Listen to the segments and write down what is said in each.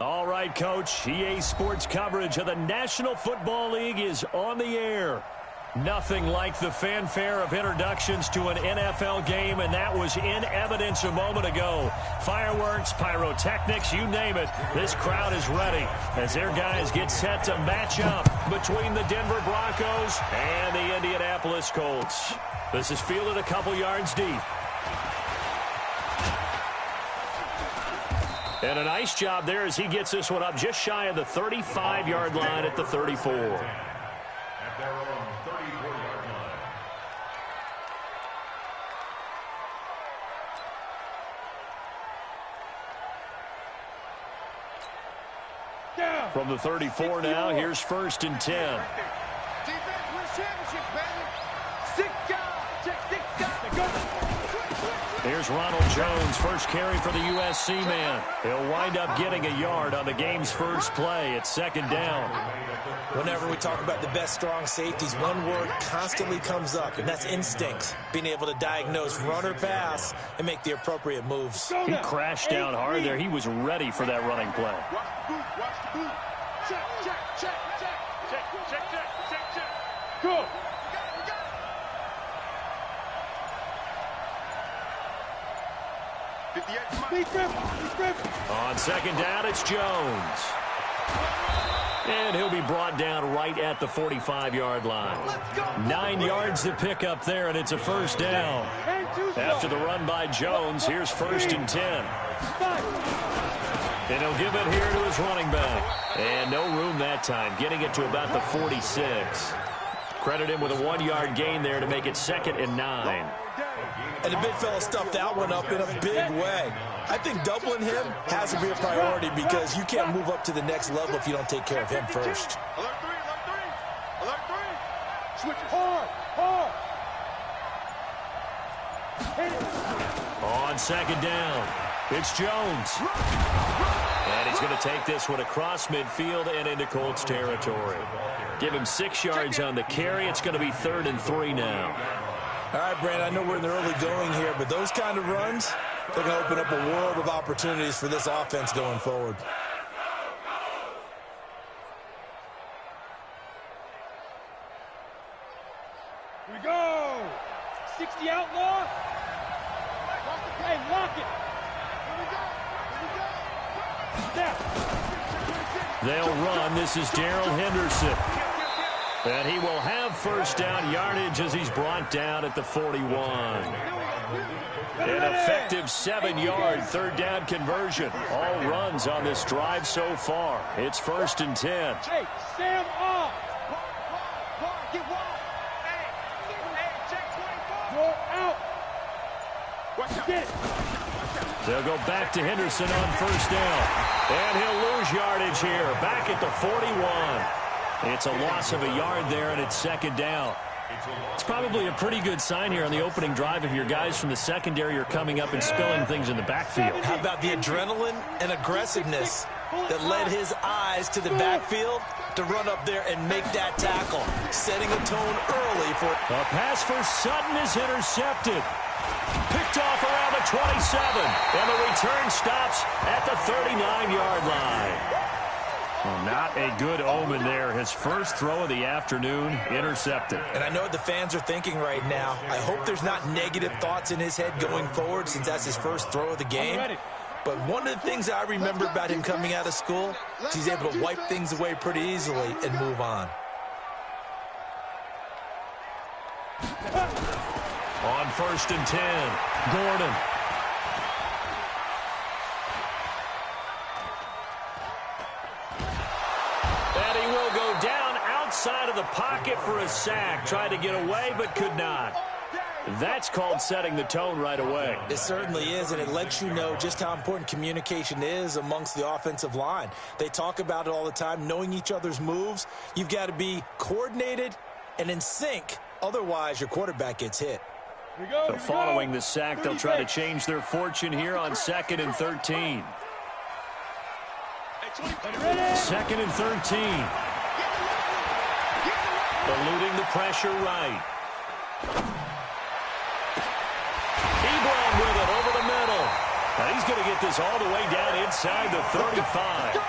All right, Coach. EA Sports coverage of the National Football League is on the air. Nothing like the fanfare of introductions to an NFL game, and that was in evidence a moment ago. Fireworks, pyrotechnics, you name it. This crowd is ready as their guys get set to match up between the Denver Broncos and the Indianapolis Colts. This is fielded a couple yards deep. And a nice job there as he gets this one up just shy of the 35-yard line at the 34. At their own 34-yard line. From the 34 now, here's 1st and 10. Defense wins championship, baby. 6 guys. Check 6 guys. Go. Here's Ronald Jones, first carry for the USC man. He'll wind up getting a yard on the game's first play. It's 2nd down. Whenever we talk about the best strong safeties, one word constantly comes up, and that's instinct. Being able to diagnose run or pass and make the appropriate moves. He crashed down hard there. He was ready for that running play. Watch the boot. Watch the boot. Check, check, check, check. Check, check, check, check, check. Go. On 2nd down, it's Jones. And he'll be brought down right at the 45-yard line. 9 yards to pick up there, and it's a 1st down. After the run by Jones, here's 1st and 10. And he'll give it here to his running back. And no room that time, getting it to about the 46. Credit him with a 1-yard gain there to make it 2nd and 9. And the big fella stuffed that one up in a big way. I think doubling him has to be a priority because you can't move up to the next level if you don't take care of him first. Alert 3, alert 3. Alert 3. Switch hard, hard. On 2nd down, it's Jones. And he's going to take this one across midfield and into Colts territory. Give him 6 yards on the carry. It's going to be 3rd and 3 now. All right, Brandon, I know we're in the early going here, but those kind of runs, they're going to open up a world of opportunities for this offense going forward. Here we go. 60 outlaw. Hey, lock it. Here we go. They'll run. This is Darrell Henderson. And he will have 1st down yardage as he's brought down at the 41. An effective 7-yard 3rd down conversion. All runs on this drive so far. It's 1st and 10. Hey, Sam off. Get wide. Hey, check 24. Go out. Get it. They'll go back to Henderson on 1st down. And he'll lose yardage here. Back at the 41. It's a loss of a yard there, and it's 2nd down. It's probably a pretty good sign here on the opening drive if your guys from the secondary are coming up and spilling things in the backfield. How about the adrenaline and aggressiveness that led his eyes to the backfield to run up there and make that tackle, setting a tone early for... A pass for Sutton is intercepted. Picked off around the 27, and the return stops at the 39-yard line. Well, not a good omen there. His first throw of the afternoon intercepted. And I know what the fans are thinking right now. I hope there's not negative thoughts in his head going forward since that's his first throw of the game. But one of the things I remember about him coming out of school is he's able to wipe things away pretty easily and move on. On 1st and 10, Gordon. Outside of the pocket for a sack. Tried to get away, but could not. That's called setting the tone right away. It certainly is, and it lets you know just how important communication is amongst the offensive line. They talk about it all the time, knowing each other's moves. You've got to be coordinated and in sync. Otherwise, your quarterback gets hit. So following the sack, they'll try to change their fortune here on 2nd and 13. 2nd and 13. Eluding the pressure right. Ebron with it over the middle. And he's going to get this all the way down inside the 35.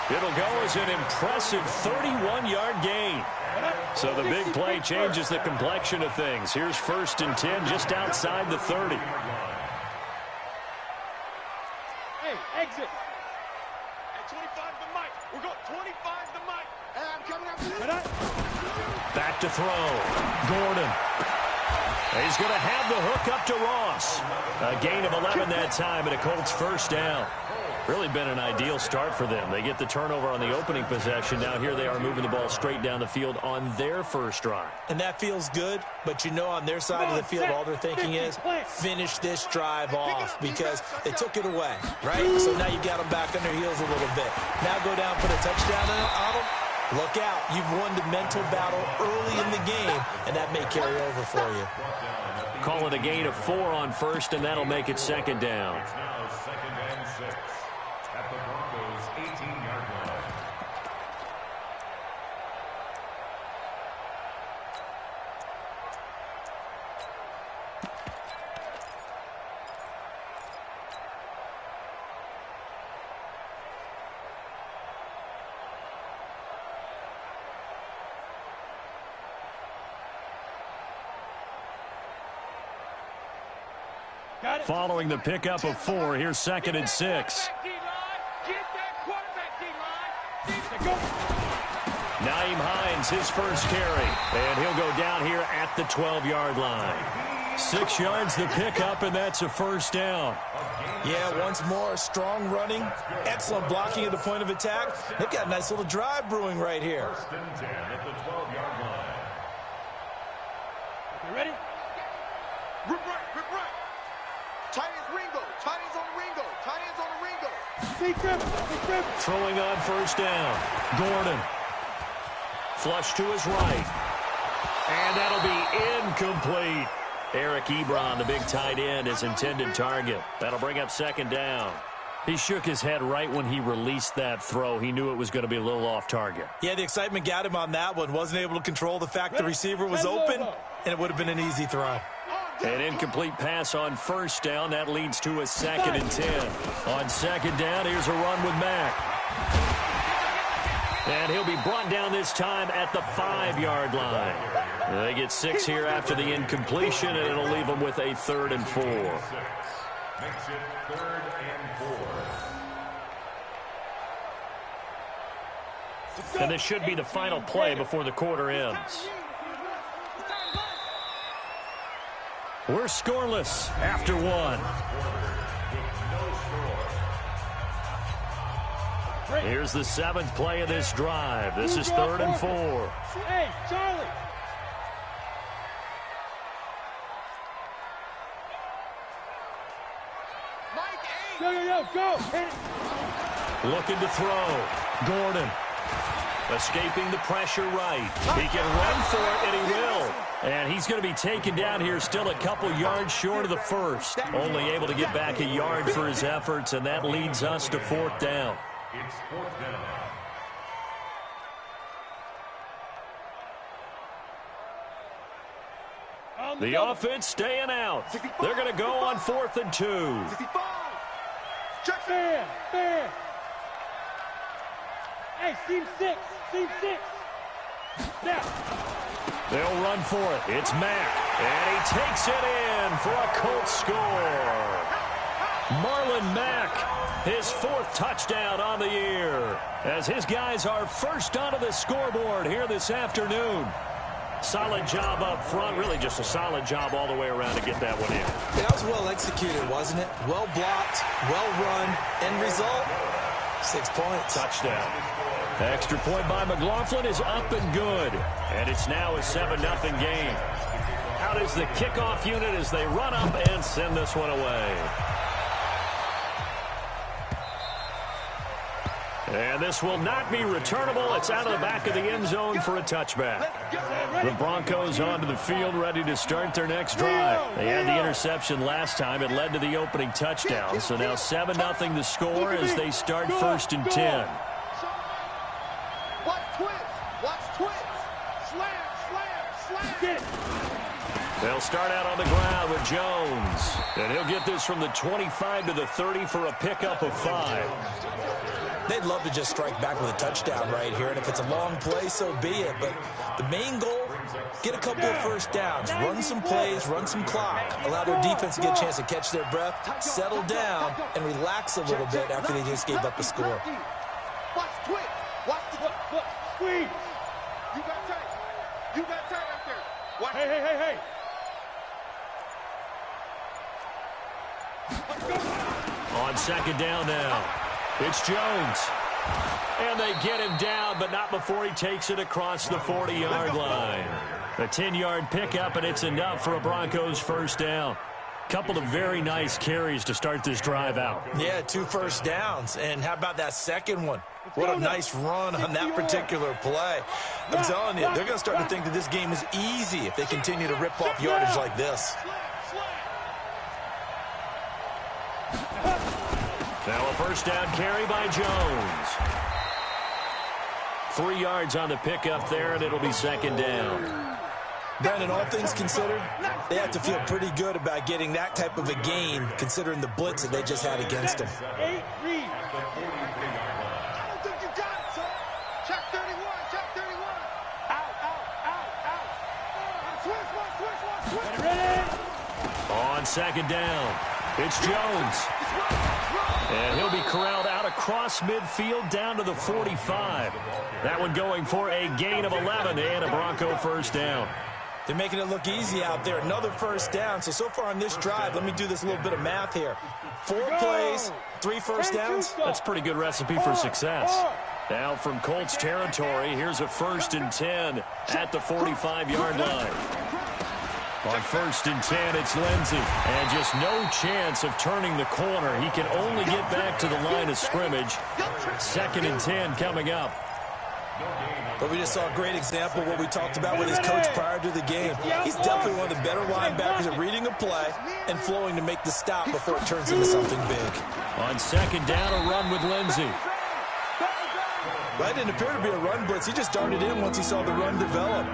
It'll go as an impressive 31-yard gain. So the big play changes the complexion of things. Here's 1st and 10 just outside the 30. Hey, exit. At 25 the mic. We're going 25 the mic. Hey, I'm coming up. Back to throw. Gordon. He's going to have the hook up to Ross. A gain of 11 that time and a Colts 1st down. Really been an ideal start for them. They get the turnover on the opening possession. Now here they are moving the ball straight down the field on their first drive. And that feels good, but you know on their side of the field all they're thinking is finish this drive off because they took it away, right? So now you got them back on their heels a little bit. Now go down, put a touchdown on them. Look out. You've won the mental battle early in the game, and that may carry over for you. Call it a gain of 4 on 1st, and that'll make it 2nd down. It's now 2nd and 6 at the Broncos' 18-yard line. Following the pickup of 4, here's 2nd and 6. Nyheim Hines, his first carry, and he'll go down here at the 12-yard line. 6 yards the pickup, and that's a 1st down. Yeah, once more, strong running, excellent blocking at the point of attack. They've got a nice little drive brewing right here. 1st and 10 at the 12-yard line. You ready? Rip right, rip right. Tight ends Ringo. Tight ends on the Ringo. Tight ends on the Ringo. Throwing on 1st down. Gordon. Flush to his right. And that'll be incomplete. Eric Ebron, the big tight end, his intended target. That'll bring up 2nd down. He shook his head right when he released that throw. He knew it was going to be a little off target. Yeah, the excitement got him on that one. Wasn't able to control the fact the receiver was open, and it would have been an easy throw. An incomplete pass on 1st down. That leads to a 2nd and 10. On 2nd down, here's a run with Mack. And he'll be brought down this time at the 5-yard line. They get 6 here after the incompletion, and it'll leave them with a 3rd and 4. Makes it 3rd and 4. And this should be the final play before the quarter ends. We're scoreless after 1. Here's the 7th play of this drive. This is 3rd and 4. Hey, Charlie. Go. Looking to throw. Gordon. Escaping the pressure right. He can run for it, and he will. And he's going to be taken down here still a couple yards short of the 1st. Only able to get back a yard for his efforts, and that leads us to 4th down. It's 4th down. The offense staying out. They're going to go on 4th and 2. Fair. Hey, team 6. Now. They'll run for it. It's Mack. And he takes it in for a Colts score. Marlon Mack, his 4th touchdown on the year, as his guys are first onto the scoreboard here this afternoon. Solid job up front, really just a solid job all the way around to get that one in. That was well executed, wasn't it? Well blocked, well run. End result, 6 points. Touchdown. Extra point by McLaughlin is up and good. And it's now a 7-0 game. Out is the kickoff unit as they run up and send this one away. And this will not be returnable. It's out of the back of the end zone for a touchback. The Broncos onto the field ready to start their next drive. They had the interception last time. It led to the opening touchdown. So now 7-0 the score as they start 1st and 10. Watch twins. Slam. They'll start out on the ground with Jones. And he'll get this from the 25 to the 30 for a pickup of 5. They'd love to just strike back with a touchdown right here, and if it's a long play, so be it. But the main goal, get a couple of first downs, run some plays, run some clock, allow their defense to get a chance to catch their breath, settle down, and relax a little bit after they just gave up a score. Watch twitch. Watch the squeeze. You got tight. You got tight out there. Watch. Hey. On second down now, it's Jones. And they get him down, but not before he takes it across the 40-yard line. A 10-yard pickup, and it's enough for a Broncos first down. Couple of very nice carries to start this drive out. Yeah, 2 first downs. And how about that second one? What a nice run on that particular play. I'm telling you, they're going to start to think that this game is easy if they continue to rip off yardage like this. Now a first down carry by Jones. 3 yards on the pickup there, and it'll be second down. Brandon, all things considered, they have to feel pretty good about getting that type of a gain, considering the blitz that they just had against them. I don't think you got it, son. Check 31. Out. Switch. On second down, it's Jones. And he'll be corralled out across midfield down to the 45. That one going for a gain of 11 and a Bronco first down. They're making it look easy out there. Another first down. So far on this drive, let me do this little bit of math here. 4 plays, 3 first downs. That's a pretty good recipe for success. Now from Colts territory, here's a 1st and 10 at the 45-yard line. On 1st and 10, it's Lindsey. And just no chance of turning the corner. He can only get back to the line of scrimmage. 2nd and 10 coming up. But we just saw a great example of what we talked about with his coach prior to the game. He's definitely one of the better linebackers at reading a play and flowing to make the stop before it turns into something big. On second down, a run with Lindsey. That didn't appear to be a run blitz. He just darted in once he saw the run develop.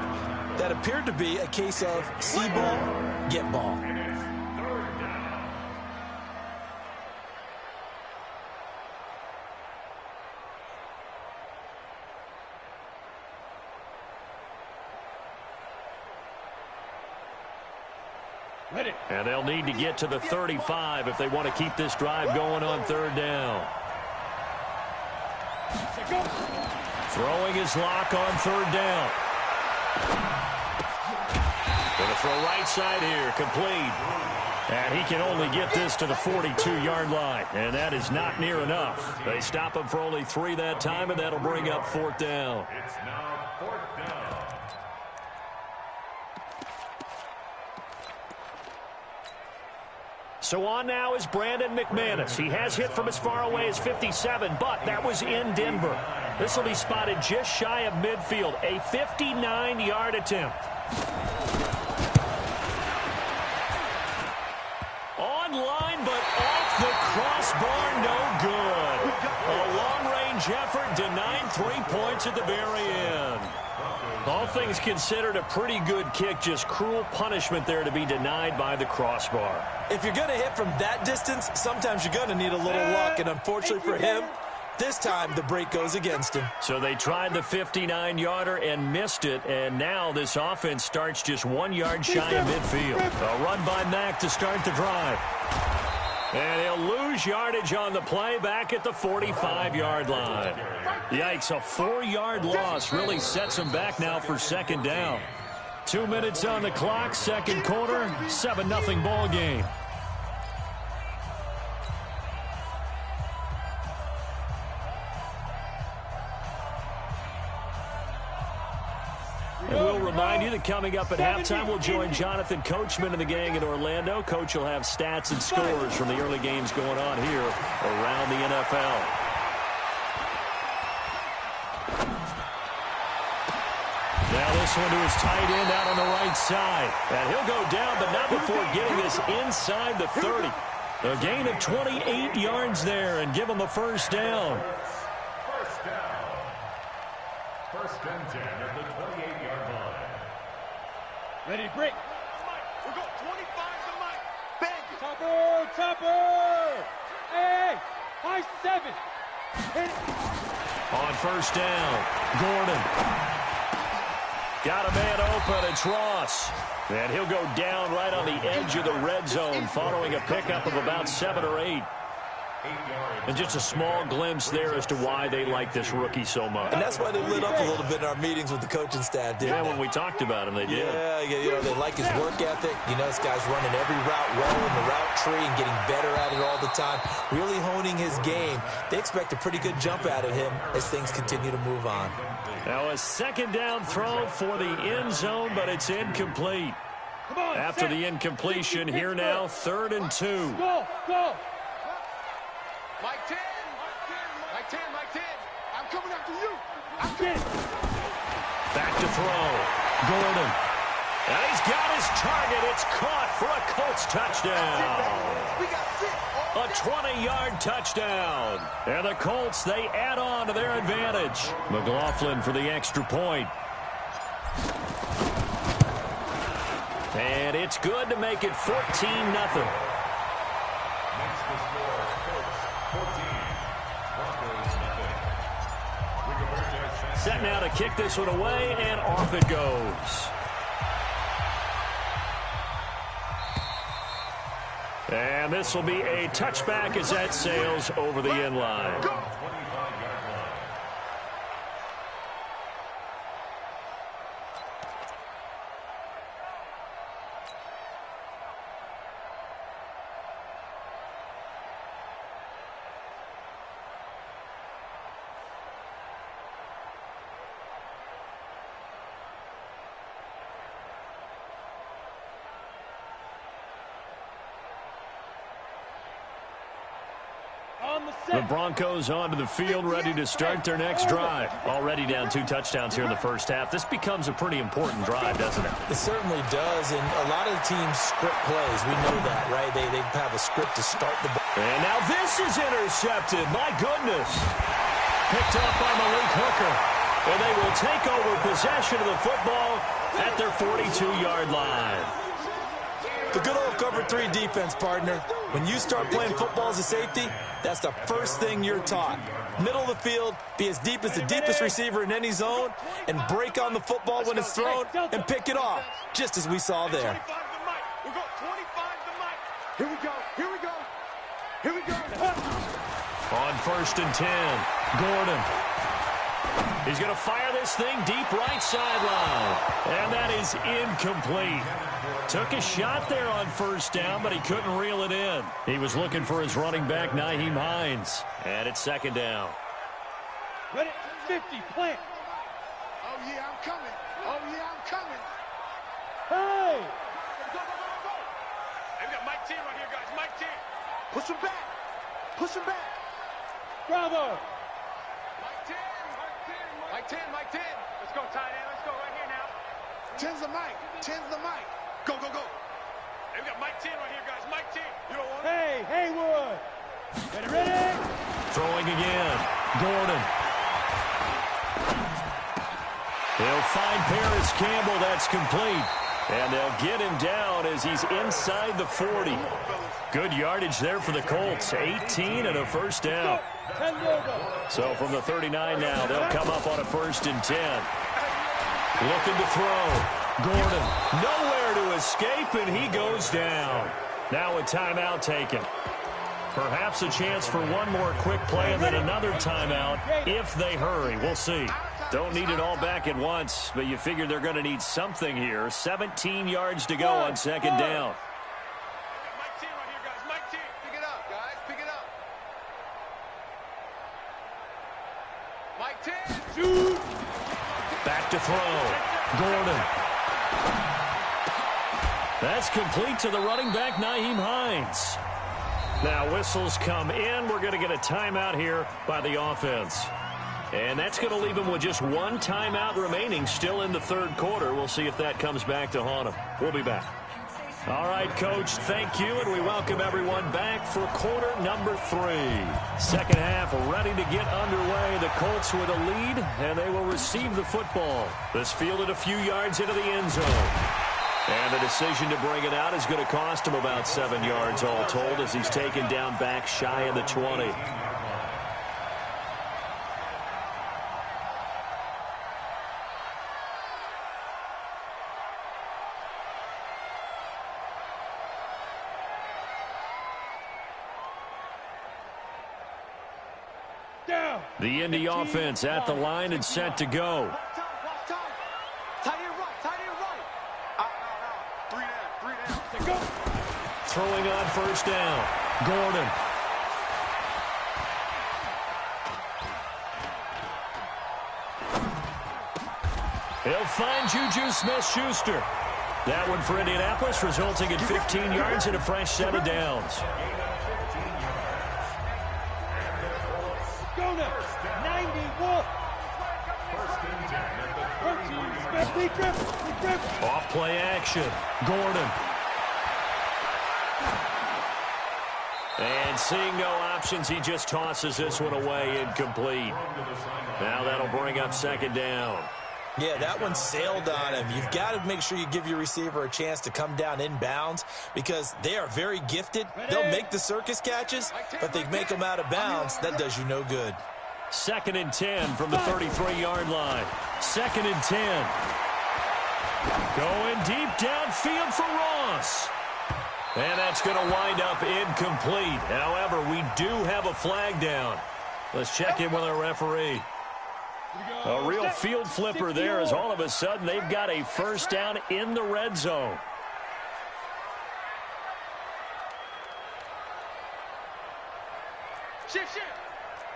That appeared to be a case of see ball, get ball. And they'll need to get to the 35 if they want to keep this drive going on 3rd down. Throwing his lock on 3rd down. Going to throw right side here, complete. And he can only get this to the 42-yard line, and that is not near enough. They stop him for only 3 that time, and that'll bring up 4th down. It's now 4th down. So on now is Brandon McManus. He has hit from as far away as 57, but that was in Denver. This will be spotted just shy of midfield, a 59-yard attempt. Online, but off the crossbar, no good. A long-range effort denied 3 points at the very end. All things considered, a pretty good kick, just cruel punishment there to be denied by the crossbar. If you're going to hit from that distance, sometimes you're going to need a little luck, and unfortunately for him, this time the break goes against him. So they tried the 59-yarder and missed it, and now this offense starts just 1 yard shy of midfield. A run by Mack to start the drive. And he'll lose yardage on the play back at the 45-yard line. Yikes, a 4-yard loss really sets him back now for 2nd down. 2 minutes on the clock, 2nd quarter, 7-0 ball game. And we'll remind you that coming up at halftime, we'll join Jonathan Coachman and the gang in Orlando. Coach will have stats and scores from the early games going on here around the NFL. Now this one to his tight end out on the right side. And he'll go down, but not before getting this inside the 30. A gain of 28 yards there and give him a first down. First down. 1st and 10 at the 28-yard line. Ready, break. We're going 25 to Mike. Bang. Topper. Hey, high 7. Hit it. On first down, Gordon. Got a man open, it's Ross. And he'll go down right on the edge of the red zone following a pickup of about 7 or 8. And just a small glimpse there as to why they like this rookie so much. And that's why they lit up a little bit in our meetings with the coaching staff, didn't they? When we talked about him, they did. Yeah, you know, they like his work ethic. You know, this guy's running every route well in the route tree and getting better at it all the time, really honing his game. They expect a pretty good jump out of him as things continue to move on. Now a second down throw for the end zone, but it's incomplete. After the incompletion, here now, 3rd and 2. Go. Mike 10. Mike 10. I'm coming after you. Back to throw. Gordon. And he's got his target. It's caught for a Colts touchdown. A 20-yard touchdown. And the Colts, they add on to their advantage. McLaughlin for the extra point. And it's good to make it 14-0. Set now to kick this one away, and off it goes. And this will be a touchback as that sails over the end line. The Broncos onto the field, ready to start their next drive. Already down 2 touchdowns here in the first half. This becomes a pretty important drive, doesn't it? It certainly does, and a lot of the teams script plays. We know that, right? They have a script to start the ball. And now this is intercepted. My goodness. Picked up by Malik Hooker. And they will take over possession of the football at their 42-yard line. The good old cover 3 defense, partner. When you start playing football as a safety, that's the first thing you're taught. Middle of the field, be as deep as the deepest receiver in any zone, and break on the football when it's thrown and pick it off, just as we saw there. We're going 25 to Mike. Here we go. On 1st and 10, Gordon. He's going to fire this thing deep right sideline. And that is incomplete. Took a shot there on first down, but he couldn't reel it in. He was looking for his running back, Nyheim Hines. And it's 2nd down. Ready, 50, plant. Oh, yeah, I'm coming. Hey! Go. Hey, we got Mike 10 right here, guys. Mike 10. Push him back. Bravo! Mike 10. Let's go, tight end. Let's go right here now. 10's the Mike. Go. Hey, we got Mike 10 right here, guys. Mike 10. You don't want it? Hey, Haywood! Ready? Throwing again. Gordon. He'll find Paris Campbell. That's complete. And they'll get him down as he's inside the 40. Good yardage there for the Colts. 18 and a first down. So from the 39 now, they'll come up on a 1st and 10. Looking to throw. Gordon nowhere to escape, and he goes down. Now a timeout taken. Perhaps a chance for one more quick play and then another timeout if they hurry. We'll see. Don't need it all back at once, but you figure they're going to need something here. 17 yards to go on 2nd down. Mike 10 right here, guys. Mike 10. Pick it up, guys. Pick it up. Mike 10. Back to throw. Gordon. That's complete to the running back, Nyheim Hines. Now whistles come in. We're going to get a timeout here by the offense. And that's going to leave him with just 1 timeout remaining still in the 3rd quarter. We'll see if that comes back to haunt him. We'll be back. All right, Coach, thank you, and we welcome everyone back for quarter number 3. Second half ready to get underway. The Colts with a lead, and they will receive the football. This fielded a few yards into the end zone. And the decision to bring it out is going to cost him about 7 yards all told as he's taken down back shy of the 20. The Indy offense at the line and set to go. Throwing on first down. Gordon. He'll find Juju Smith-Schuster. That one for Indianapolis, resulting in 15 yards and a fresh set of downs. Go now. 91. Off play action. Gordon. And seeing no options, he just tosses this one away incomplete. Now that'll bring up second down. Yeah, that one sailed on him. You've got to make sure you give your receiver a chance to come down inbounds because they are very gifted. They'll make the circus catches, but they make them out of bounds. That does you no good. 2nd and 10 from the 33-yard line. 2nd and 10. Going deep downfield for Ross. And that's going to wind up incomplete. However, we do have a flag down. Let's check in with our referee. A real field flipper there as all of a sudden they've got a first down in the red zone. Shift.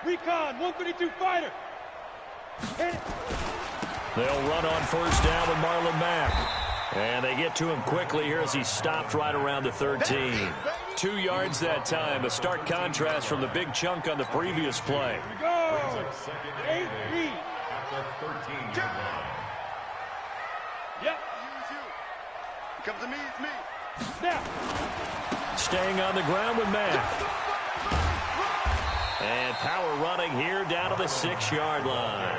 Recon, 132 fighter. They'll run on first down with Marlon Mack. And they get to him quickly here as he stopped right around the 13. 2 yards that time. A stark contrast from the big chunk on the previous play. Go! 8-3. Yep. Come to me, it's me. Now. Staying on the ground with Mack. And power running here down to the 6-yard line.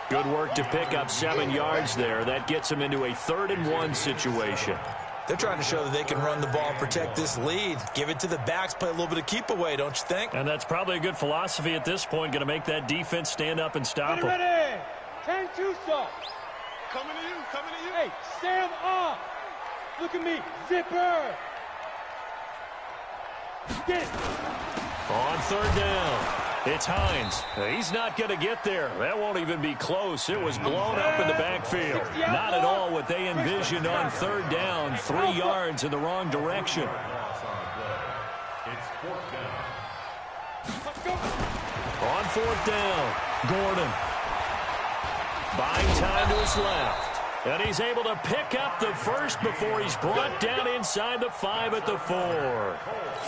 Good work to pick up 7 yards there. That gets them into a 3rd and 1 situation. They're trying to show that they can run the ball and protect this lead. Give it to the backs, play a little bit of keep away, don't you think? And that's probably a good philosophy at this point, going to make that defense stand up and stop them. Ready. 10-2 saw. Coming to you. Hey, Sam off. Look at me. Zipper. Get it. On 3rd down. It's Hines. He's not going to get there. That won't even be close. It was blown up in the backfield. Not at all what they envisioned on 3rd down. 3 yards in the wrong direction. It's 4th down. On 4th down, Gordon. Buying time to his left. And he's able to pick up the first before he's brought down inside the 5 at the 4.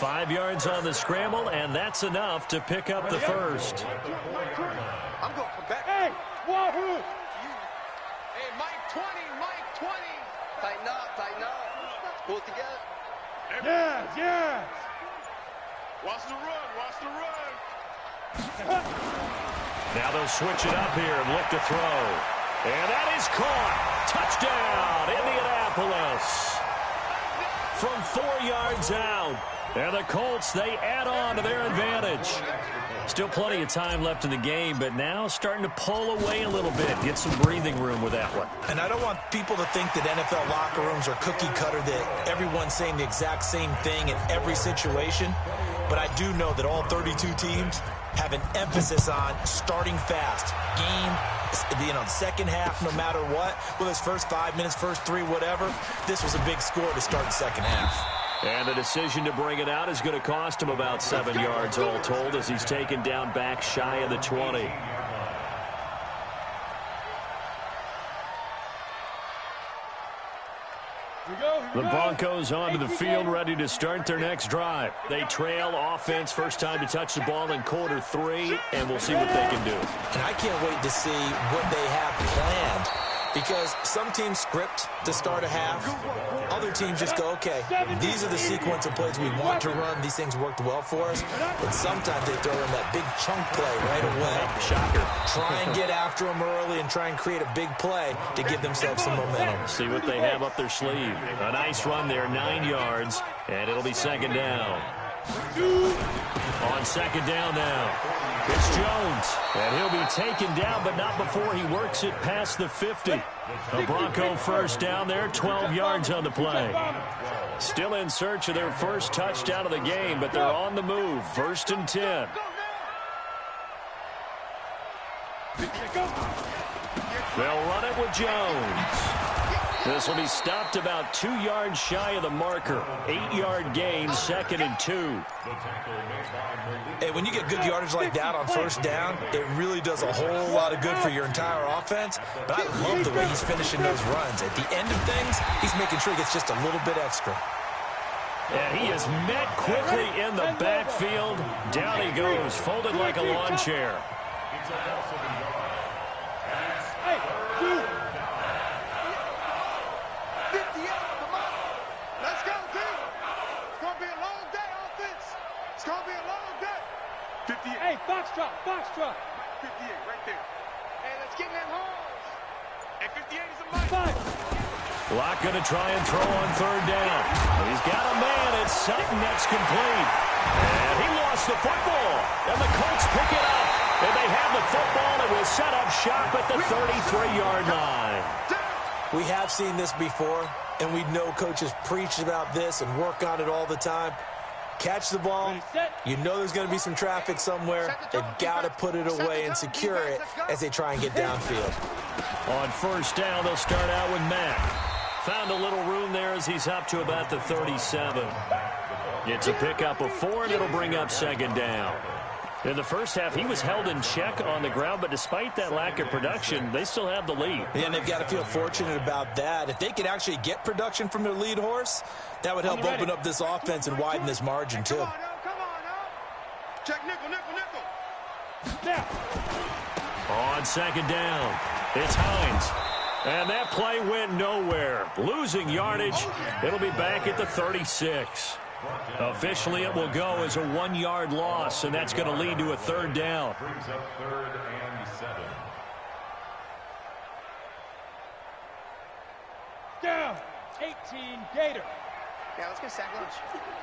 5 yards on the scramble, and that's enough to pick up the first. I'm going to come back. Hey, Wahoo! Hey, Mike 20. Tighten up. Pull it together. Yes. Watch the run. Now they'll switch it up here and look to throw. And that is caught. Touchdown, Indianapolis. From 4 yards out. And the Colts, they add on to their advantage. Still plenty of time left in the game, but now starting to pull away a little bit. Get some breathing room with that one. And I don't want people to think that NFL locker rooms are cookie cutter, that everyone's saying the exact same thing in every situation. But I do know that all 32 teams have an emphasis on starting fast. The second half, no matter what, whether it's first 5 minutes, first 3, whatever, this was a big score to start the second half. And the decision to bring it out is going to cost him about 7 yards all told as he's taken down back shy of the 20. The Broncos onto the field, ready to start their next drive. They trail offense, first time to touch the ball in quarter 3, and we'll see what they can do. And I can't wait to see what they have planned, Because some teams script to start a half. Other teams just go, okay, these are the sequence of plays we want to run. These things worked well for us. And sometimes they throw in that big chunk play right away. Shocker. Try and get after them early and try and create a big play to give themselves some momentum. See what they have up their sleeve. A nice run there, 9 yards, and it'll be second down. On second down now, it's Jones, and he'll be taken down, but not before he works it past the 50. A Bronco first down there, 12 yards on the play. Still in search of their first touchdown of the game, but they're on the move. 1st and 10. They'll run it with Jones. This will be stopped about 2 yards shy of the marker. 8-yard gain, 2nd and 2. Hey, when you get good yardage like that on first down, it really does a whole lot of good for your entire offense. But I love the way he's finishing those runs. At the end of things, he's making sure he gets just a little bit extra. And he is met quickly in the backfield. Down he goes, folded like a lawn chair. Hey, dude. 58, come on. Let's go, team. It's going to be a long day, offense. It's going to be a long day. 58. Hey, foxtrot, foxtrot. 58, right there. Hey, let's get in that holes. And 58 is a mic. Locke going to try and throw on third down. He's got a man. It's Sutton that's complete. And he lost the football. And the Colts pick it up. And they have the football. It will set up shop at the 33-yard line. We have seen this before, and we know coaches preach about this and work on it all the time. Catch the ball. You know there's going to be some traffic somewhere. They've got to put it away and secure it as they try and get downfield. On first down, they'll start out with Mack. Found a little room there as he's up to about the 37. It's a pickup of 4, and it'll bring up second down. In the first half, he was held in check on the ground, but despite that lack of production, they still have the lead. And they've got to feel fortunate about that. If they could actually get production from their lead horse, that would help open up this offense and widen this margin, too. Come on, now. Check nickel, nickel, nickel. Now. On second down, it's Hines. And that play went nowhere. Losing yardage. It'll be back at the 36. Officially, it will go as a 1-yard loss, and that's going to lead to a third down. Brings up 3rd and 7. Down. 18, Gator. Yeah, let's get sack lunch.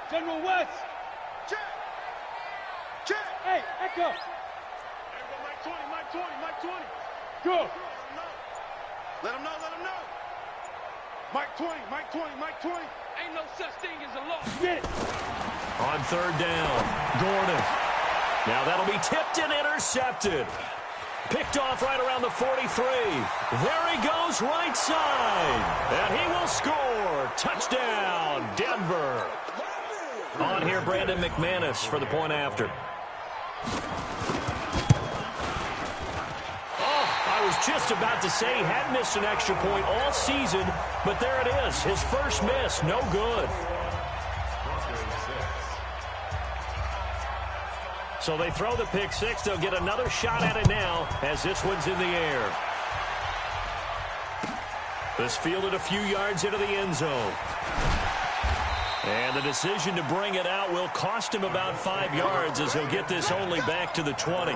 General West. Check. Check. Hey, Echo. Everybody, Mike 20, Mike 20, Mike 20. Go. Let him know, let him know. Mike 20, Mike 20, Mike 20. Ain't no such thing as a loss. Get it. On third down, Gordon. Now that'll be tipped and intercepted. Picked off right around the 43. There he goes, right side. And he will score. Touchdown, Denver. On here, Brandon McManus for the point after. I was just about to say he hadn't missed an extra point all season, but there it is. His first miss, no good. So they throw the pick six. They'll get another shot at it now as this one's in the air. This fielded a few yards into the end zone. And the decision to bring it out will cost him about 5 yards as he'll get this only back to the 20.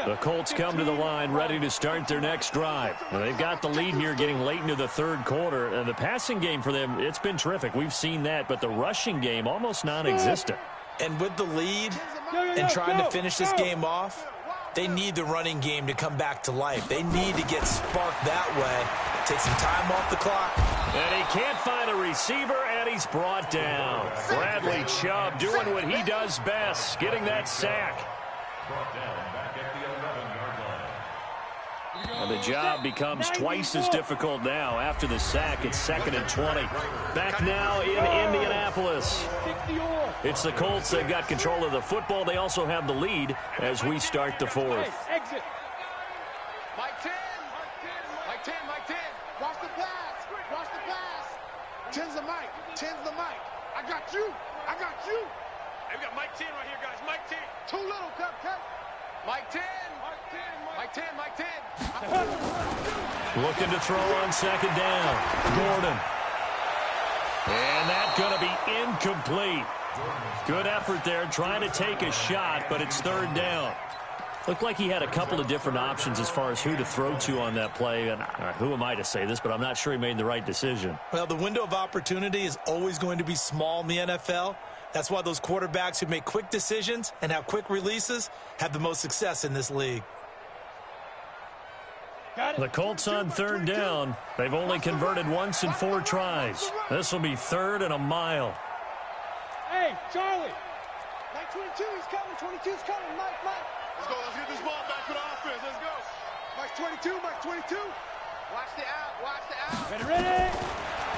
The Colts come to the line ready to start their next drive. Now, they've got the lead here getting late into the third quarter. And the passing game for them, it's been terrific. We've seen that, but the rushing game almost non-existent. And with the lead and trying to finish this game off, they need the running game to come back to life. They need to get sparked that way. Take some time off the clock. And he can't find a receiver, and he's brought down. Bradley Chubb doing what he does best, getting that sack. Brought down back at the 11-yard line. And the job becomes twice as difficult now. After the sack, it's 2nd and 20. Back now in Indianapolis. It's the Colts. They've got control of the football. They also have the lead as we start the fourth. Exit. Mike 10. Mike 10, Mike 10. Watch the pass. Watch the pass. 10's the Mike. 10's the Mike. I got you. I got you. Hey, we got Mike 10 right here, guys. Mike 10. Too little, cupcake. Mike 10. Mike 10. Mike 10. Looking to throw on second down. Gordon. And that's going to be incomplete. Good effort there, trying to take a shot, but it's third down. Looked like he had a couple of different options as far as who to throw to on that play. And who am I to say this, but I'm not sure he made the right decision. Well, the window of opportunity is always going to be small in the NFL. That's why those quarterbacks who make quick decisions and have quick releases have the most success in this league. The Colts on third down. They've only converted once in 4 tries. This will be third and a mile. Hey, Charlie. Mike 22 is coming. 22's coming. Mike. Let's go. Let's get this ball back for the offense. Let's go. Mike 22. Mike 22. Watch the out. Ready.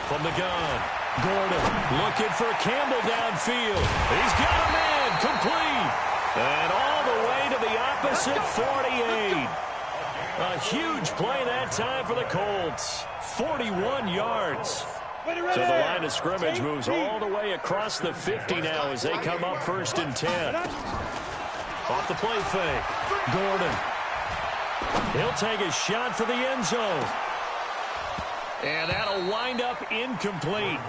From the gun, Gordon looking for Campbell downfield. He's got him in. Complete. And all the way to the opposite 48. A huge play that time for the Colts. 41 yards. So the line of scrimmage moves all the way across the 50 now as they come up first and 10. Off the play fake. Gordon. He'll take a shot for the end zone. And that'll wind up incomplete.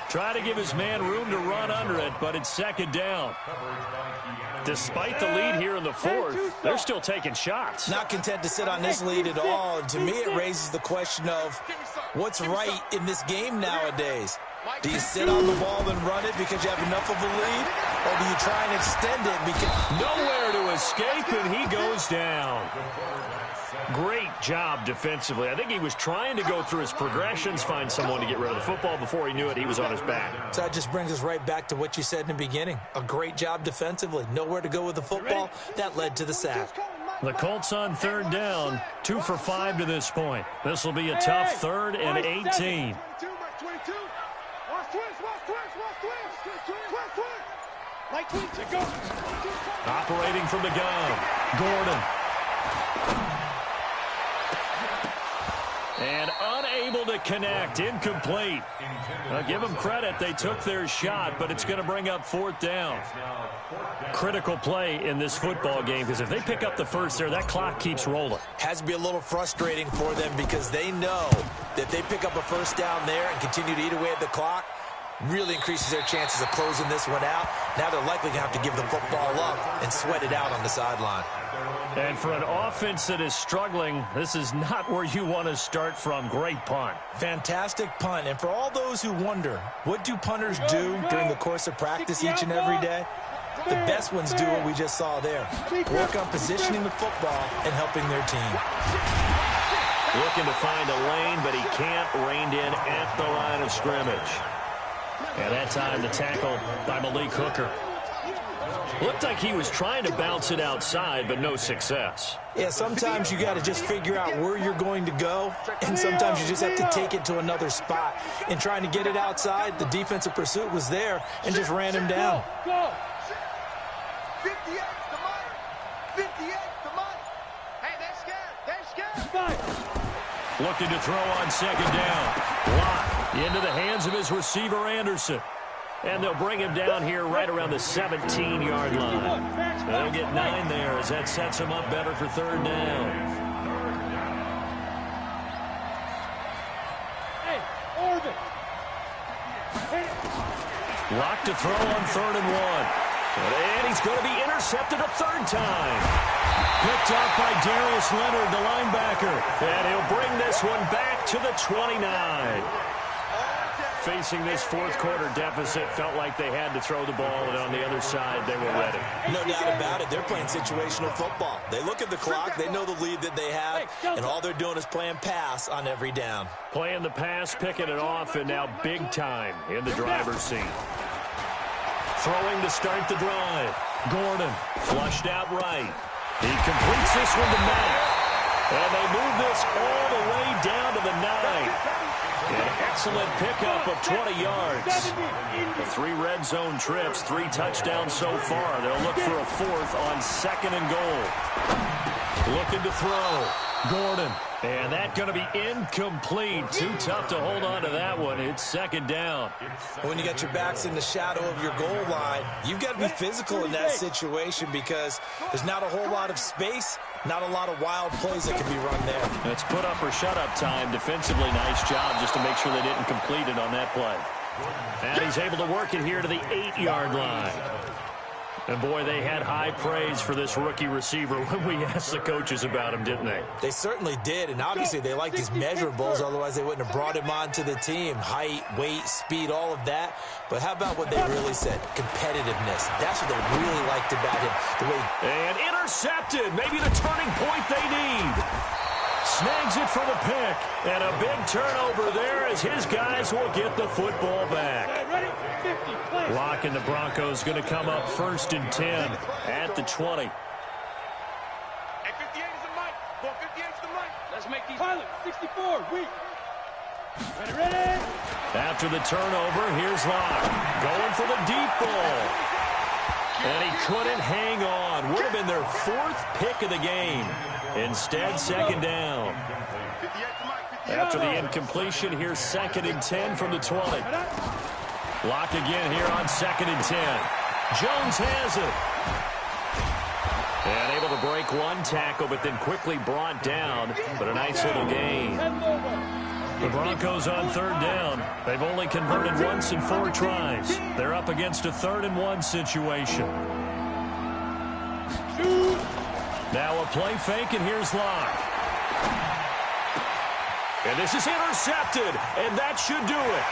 Try to give his man room to run under it, but it's second down. Despite the lead here in the fourth, they're still taking shots. Not content to sit on this lead at all. To me, it raises the question of what's right in this game nowadays. Do you sit on the ball and run it because you have enough of a lead? Or do you try and extend it? Because nowhere to escape, and he goes down. Great job defensively. I think he was trying to go through his progressions, find someone to get rid of the football. Before he knew it, he was on his back. So that just brings us right back to what you said in the beginning. A great job defensively. Nowhere to go with the football. That led to the sack. The Colts on third down, 2 for 5 to this point. This will be a tough third and 18. Operating from the gun, Gordon. And unable to connect, incomplete. Give them credit, they took their shot, but it's going to bring up fourth down. Critical play in this football game, because if they pick up the first there, that clock keeps rolling. Has to be a little frustrating for them because they know that they pick up a first down there and continue to eat away at the clock. Really increases their chances of closing this one out. Now they're likely going to have to give the football up and sweat it out on the sideline. And for an offense that is struggling, this is not where you want to start from. Great punt. Fantastic punt. And for all those who wonder, what do punters do during the course of practice each and every day? The best ones do what we just saw there. Work on positioning the football and helping their team. Looking to find a lane, but he can't. Reined in at the line of scrimmage. And that time the tackle by Malik Hooker. Looked like he was trying to bounce it outside, but no success. Yeah, sometimes you got to just figure out where you're going to go, and sometimes you just have to take it to another spot. In trying to get it outside, the defensive pursuit was there and just ran him down. 58 to Mike. 58 to Mike. Hey, they're scared. Looking to throw on second down. Block into the hands of his receiver, Anderson. And they'll bring him down here right around the 17-yard line. They'll get 9 there as that sets him up better for third down. Hey, Orvin. Lock to throw on 3rd and 1. And he's going to be intercepted a third time. Picked up by Darius Leonard, the linebacker. And he'll bring this one back to the 29. Facing this fourth quarter deficit, felt like they had to throw the ball, and on the other side, they were ready. No doubt about it. They're playing situational football. They look at the clock, they know the lead that they have, and all they're doing is playing pass on every down. Playing the pass, picking it off, and now big time in the driver's seat. Throwing to start the drive. Gordon flushed out right. He completes this one to Matt. And they move this all the way down to the 9. An excellent pickup of 20 yards. The 3 red zone trips, 3 touchdowns so far. They'll look for a 4th on 2nd and goal. Looking to throw. Gordon. And that's going to be incomplete. Too tough to hold on to that one. It's second down. When you got your backs in the shadow of your goal line, you've got to be physical in that situation because there's not a whole lot of space, not a lot of wild plays that can be run there. It's put up or shut up time. Defensively, nice job just to make sure they didn't complete it on that play. And he's able to work it here to the 8-yard line. And, boy, they had high praise for this rookie receiver when we asked the coaches about him, didn't they? They certainly did, and obviously they liked his measurables. Otherwise, they wouldn't have brought him onto the team. Height, weight, speed, all of that. But how about what they really said? Competitiveness. That's what they really liked about him. And intercepted. Maybe the turning point they need. Snags it for the pick. And a big turnover there as his guys will get the football back. Lock and the Broncos going to come up 1st and 10 at the 20. Hey, 58 is the mic. Ball 58 is the mic. Let's make these. Pilot, 64, weak. Ready. After the turnover, here's Lock. Going for the deep ball. And he couldn't hang on. Would have been their 4th pick of the game. Instead, second down. After the incompletion, here's 2nd and 10 from the 20. Lock again here on 2nd and 10. Jones has it. And able to break one tackle, but then quickly brought down. But a nice little gain. The Broncos on 3rd down. They've only converted once in 4 tries. They're up against a 3rd and 1 situation. Now a play fake, and here's Lock. And this is intercepted, and that should do it.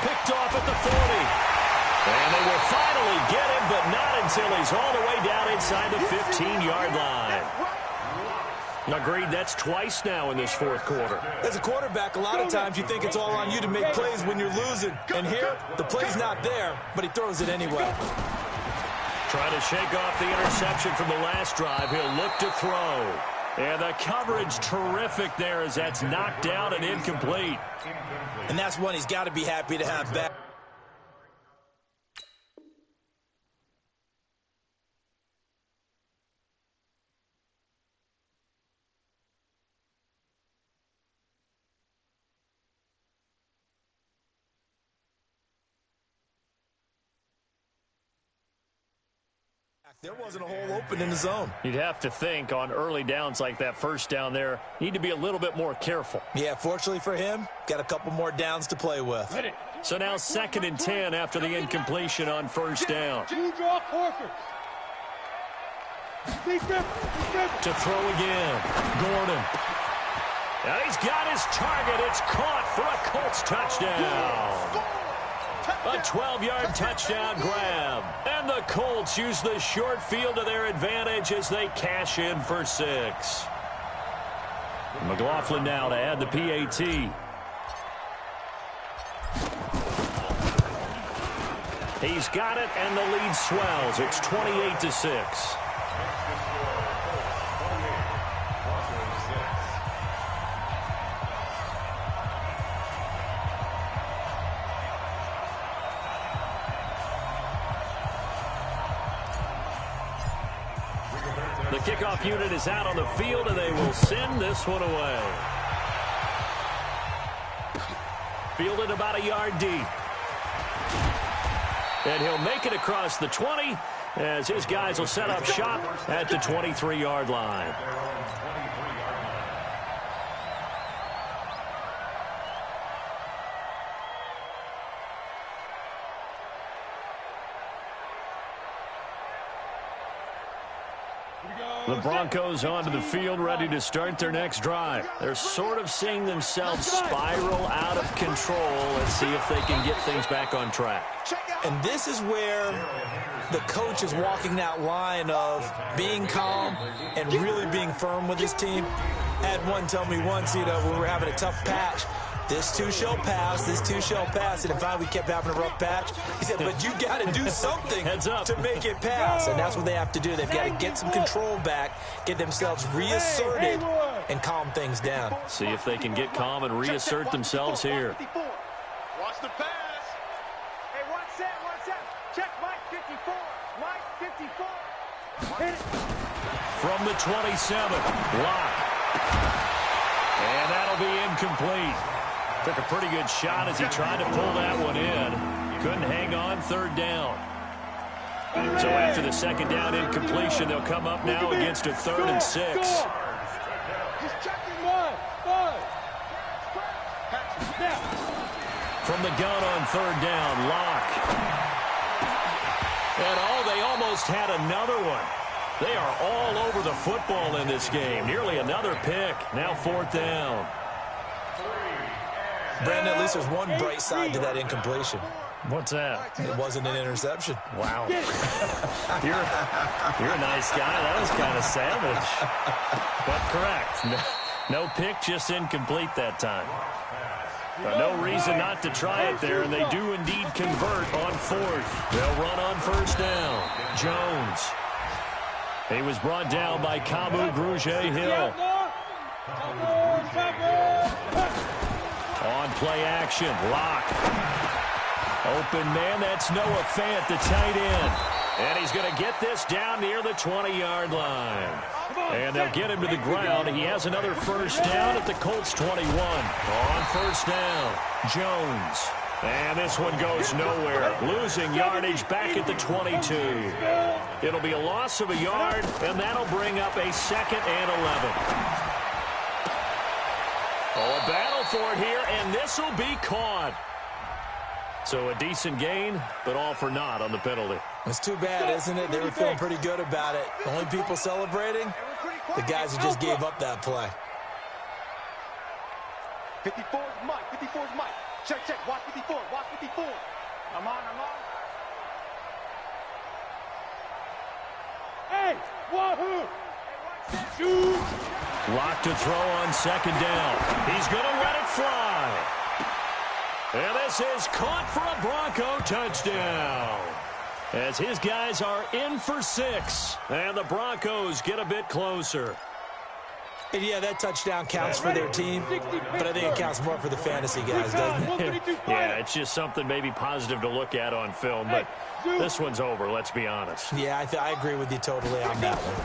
Picked off at the 40. And they will finally get him, but not until he's all the way down inside the 15-yard line. Agreed, that's twice now in this 4th quarter. As a quarterback, a lot of times you think it's all on you to make plays when you're losing. And here, the play's not there, but he throws it anyway. Trying to shake off the interception from the last drive. He'll look to throw. And the coverage terrific there as that's knocked down and incomplete. And that's one he's got to be happy to have back. There wasn't a hole open in the zone. You'd have to think on early downs like that 1st down there, need to be a little bit more careful. Yeah, fortunately for him, got a couple more downs to play with. So now 2nd and 10 after the incompletion on 1st down. To throw again. Gordon. And he's got his target. It's caught for a Colts touchdown. A 12-yard touchdown grab. And the Colts use the short field to their advantage as they cash in for 6. McLaughlin now to add the PAT. He's got it, and the lead swells. It's 28-6. The kickoff unit is out on the field, and they will send this one away. Fielded about a yard deep. And he'll make it across the 20 as his guys will set up shop at the 23-yard line. The Broncos onto the field, ready to start their next drive. They're sort of seeing themselves spiral out of control. Let's see if they can get things back on track. And this is where the coach is walking that line of being calm and really being firm with his team. I had one tell me once, when we were having a tough patch, this too shall pass, this too shall pass. And finally we kept having a rough patch. He said, but you got to do something to make it pass. And that's what they have to do. They've got to get some control back, get themselves reasserted, and calm things down. See if they can get calm and reassert themselves here. Watch the pass. Hey, one set. Check Mike 54. Mike 54. From the 27, Lock. And that'll be incomplete. Took a pretty good shot as he tried to pull that one in. Couldn't hang on, third down. So after the second down incompletion, they'll come up now against a 3rd and 6. From the gun on 3rd down, Locke. And they almost had another one. They are all over the football in this game. Nearly another pick. Now 4th down. Brandon, at least there's one bright side to that incompletion. What's that? It wasn't an interception. Wow. You're a nice guy. That was kind of savage. But correct. No pick, just incomplete that time. But no reason not to try it there, and they do indeed convert on 4th. They'll run on 1st down. Jones. He was brought down by Kamu Grugier-Hill. On play action, Locke. Open man, that's Noah Fant, the tight end. And he's going to get this down near the 20-yard line. And they'll get him to the ground. He has another 1st down at the Colts 21. On 1st down, Jones. And this one goes nowhere. Losing yardage back at the 22. It'll be a loss of a yard, and that'll bring up a 2nd and 11. Oh, a battle for it here, and this will be caught. So a decent gain, but all for naught on the penalty. It's too bad, isn't it? They were feeling pretty good about it. The only people celebrating, the guys who just gave up that play. 54 is Mike. 54 is Mike. Check, check. Watch 54. Watch 54. I'm on. Hey, wahoo! Shoot! Locked to throw on 2nd down. He's going to let it fly. And this is caught for a Bronco touchdown. As his guys are in for 6. And the Broncos get a bit closer. And yeah, that touchdown counts for their team, but I think it counts more for the fantasy guys, doesn't it? Yeah, it's just something maybe positive to look at on film, but this one's over, let's be honest. Yeah, I agree with you totally on that one.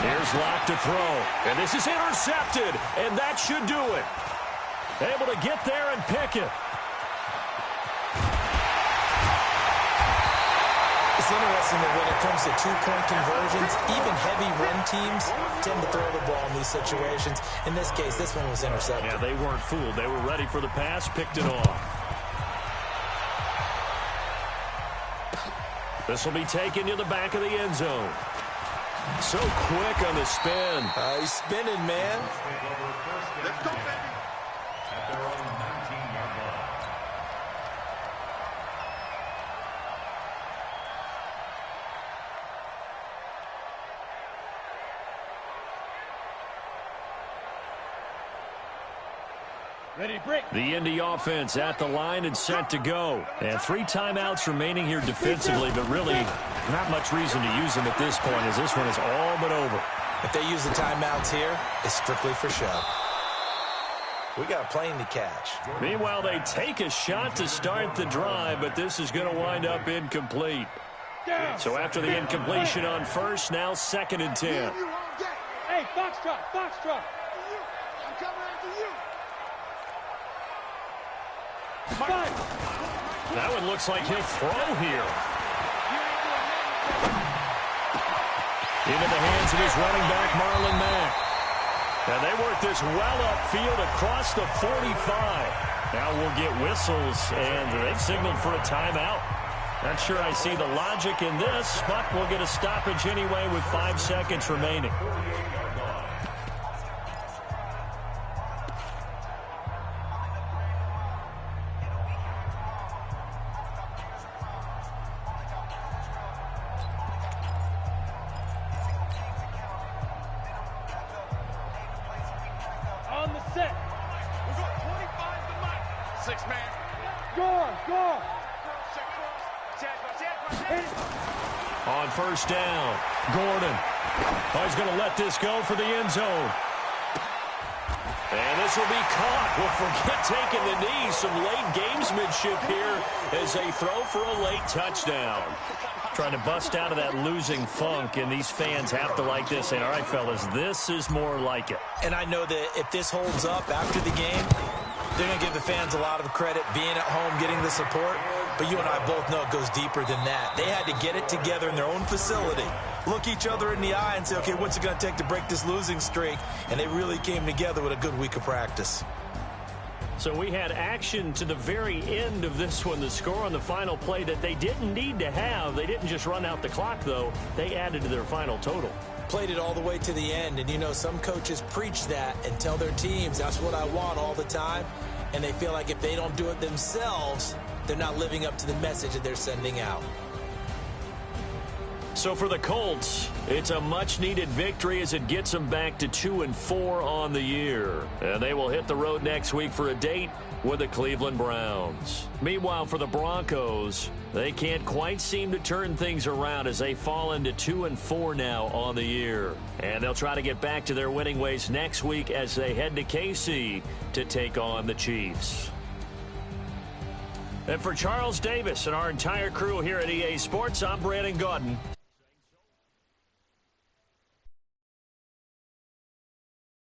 Here's Locke to throw, and this is intercepted, and that should do it. Able to get there and pick it. It's interesting that when it comes to 2-point conversions, even heavy run teams tend to throw the ball in these situations. In this case, this one was intercepted. Yeah, they weren't fooled. They were ready for the pass, picked it off. This will be taken to the back of the end zone. So quick on the spin. He's spinning, man. Let's go, baby. At their own 19-yard line. Ready, break. The Indy offense at the line and set to go. And 3 timeouts remaining here defensively, but really not much reason to use them at this point as this one is all but over. If they use the timeouts here, it's strictly for show. We got a plane to catch. Meanwhile, they take a shot to start the drive, but this is going to wind up incomplete. So after the incompletion on 1st, now 2nd and 10. Hey, foxtrot, foxtrot. I'm coming after you. That one looks like he'll throw here. Into the hands of his running back, Marlon Mack. And they work this well upfield across the 45. Now we'll get whistles, and they've signaled for a timeout. Not sure I see the logic in this, but we'll get a stoppage anyway with 5 seconds remaining. On the set. We're going 25 to Mike. 6-man. Score. On 1st down, Gordon. Oh, he's going to let this go for the end zone. And this will be caught. We'll forget taking the knee. Some late gamesmanship here as they throw for a late touchdown. Trying to bust out of that losing funk, and these fans have to like this. Saying, all right, fellas, this is more like it. And I know that if this holds up after the game, they're going to give the fans a lot of credit being at home, getting the support. But you and I both know it goes deeper than that. They had to get it together in their own facility, look each other in the eye and say, okay, what's it going to take to break this losing streak? And they really came together with a good week of practice. So we had action to the very end of this one. The score on the final play that they didn't need to have. They didn't just run out the clock, though. They added to their final total. Played it all the way to the end. And, you know, some coaches preach that and tell their teams, that's what I want all the time. And they feel like if they don't do it themselves, they're not living up to the message that they're sending out. So for the Colts, it's a much-needed victory as it gets them back to 2-4 on the year. And they will hit the road next week for a date with the Cleveland Browns. Meanwhile, for the Broncos, they can't quite seem to turn things around as they fall into 2-4 now on the year. And they'll try to get back to their winning ways next week as they head to KC to take on the Chiefs. And for Charles Davis and our entire crew here at EA Sports, I'm Brandon Gaudin.